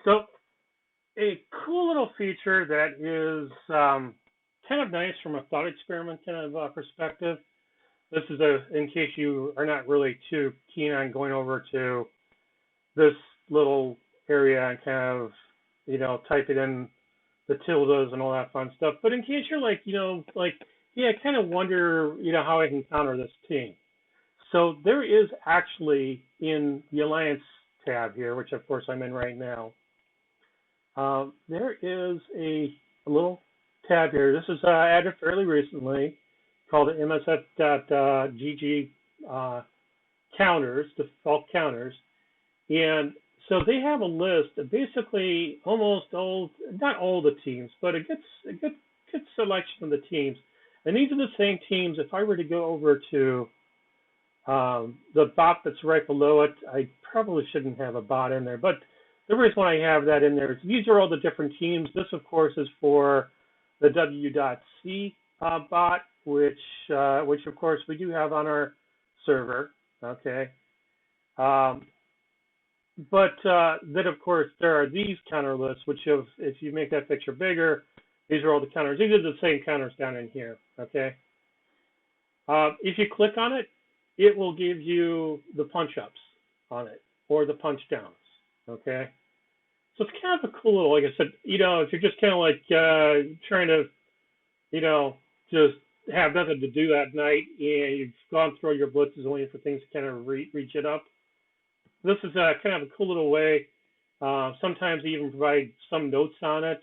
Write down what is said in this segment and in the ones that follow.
So a cool little feature that is kind of nice from a thought experiment kind of perspective. This is in case you are not really too keen on going over to this little area and kind of, type it in the tildes and all that fun stuff. But in case you're like, yeah, I kind of wonder, how I can counter this team. So there is actually in the Alliance tab here, which of course I'm in right now, there is a little tab here. This is added fairly recently called MSF.GG counters, default counters. And so they have a list of basically almost all, not all the teams, but a good selection of the teams. And these are the same teams. If I were to go over to the bot that's right below it, I probably shouldn't have a bot in there. But the reason why I have that in there is these are all the different teams. This, of course, is for the W.C bot, which of course we do have on our server. Okay. But then, of course, there are these counter lists, which if you make that picture bigger, these are all the counters. These are the same counters down in here. Okay. If you click on it, it will give you the punch ups on it or the punch downs. Okay. So it's kind of a cool little, like I said, if you're just kind of like trying to, just have nothing to do that night and you've gone through your blitzes waiting for things to kind of reach it up. This is kind of a cool little way. Sometimes they even provide some notes on it.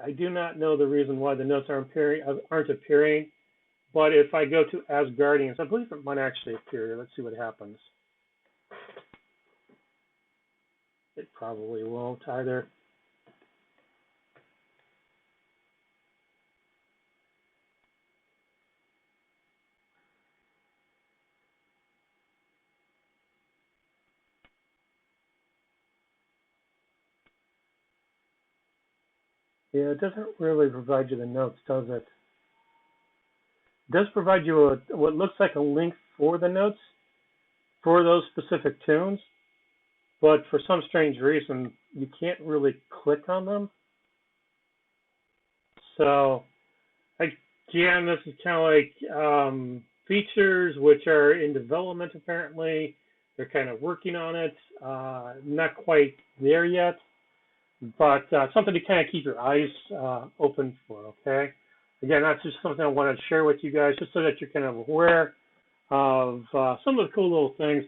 I do not know the reason why the notes aren't appearing, but if I go to Asgardians, I believe it might actually appear. Let's see what happens. It probably won't either. Yeah, it doesn't really provide you the notes, does it? It does provide you what looks like a link for the notes for those specific tunes, but for some strange reason, you can't really click on them. So, again, this is kind of like features which are in development, apparently. They're kind of working on it. Not quite there yet, but something to kind of keep your eyes open for, okay? Again, that's just something I wanted to share with you guys just so that you're kind of aware of some of the cool little things.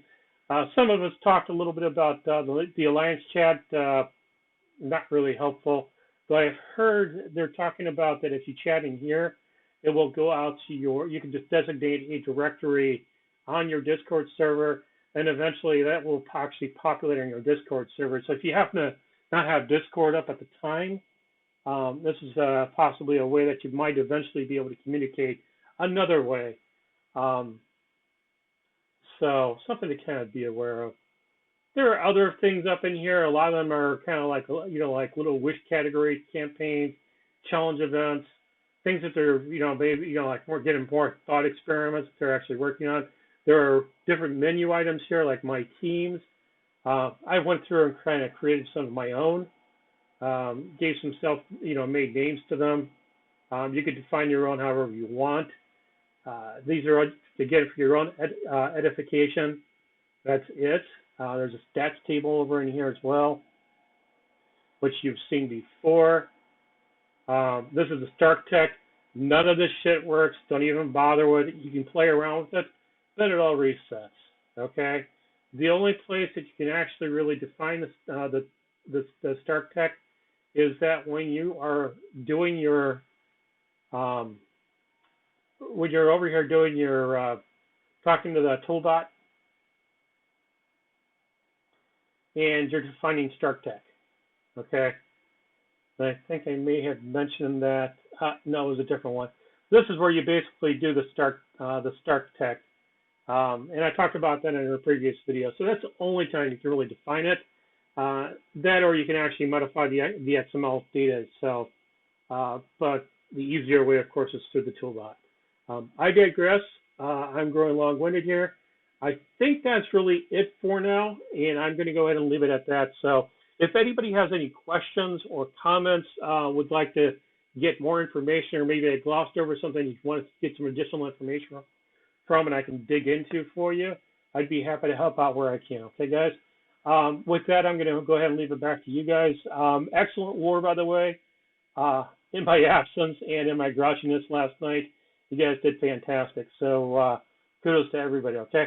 Some of us talked a little bit about the Alliance chat, not really helpful. But I heard they're talking about that if you chat in here, it will go out to you can just designate a directory on your Discord server, and eventually that will actually populate on your Discord server. So if you happen to not have Discord up at the time, this is possibly a way that you might eventually be able to communicate another way. So something to kind of be aware of. There are other things up in here. A lot of them are kind of like, like little wish category campaigns, challenge events, things that they're, maybe, like getting more thought experiments that they're actually working on. There are different menu items here, like my teams. I went through and kind of created some of my own, gave some made names to them. You could define your own however you want. These are, again, for your own edification. That's it. There's a stats table over in here as well, which you've seen before. This is the Stark Tech. None of this shit works. Don't even bother with it. You can play around with it, but it all resets. Okay. The only place that you can actually really define the Stark Tech is that when you are doing your when you're over here doing your talking to the toolbot and you're defining Stark Tech. Okay. I think I may have mentioned that. No, it was a different one. This is where you basically do the Stark Tech. And I talked about that in a previous video. So that's the only time you can really define it. That or you can actually modify the XML data itself. But the easier way, of course, is through the toolbot. I digress. I'm growing long-winded here. I think that's really it for now, and I'm going to go ahead and leave it at that. So if anybody has any questions or comments, would like to get more information, or maybe I glossed over something you want to get some additional information from and I can dig into for you, I'd be happy to help out where I can. Okay, guys? With that, I'm going to go ahead and leave it back to you guys. Excellent war, by the way. In my absence and in my grouchiness last night, you guys did fantastic. So kudos to everybody, okay?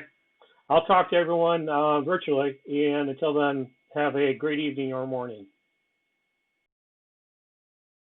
I'll talk to everyone virtually, and until then, have a great evening or morning.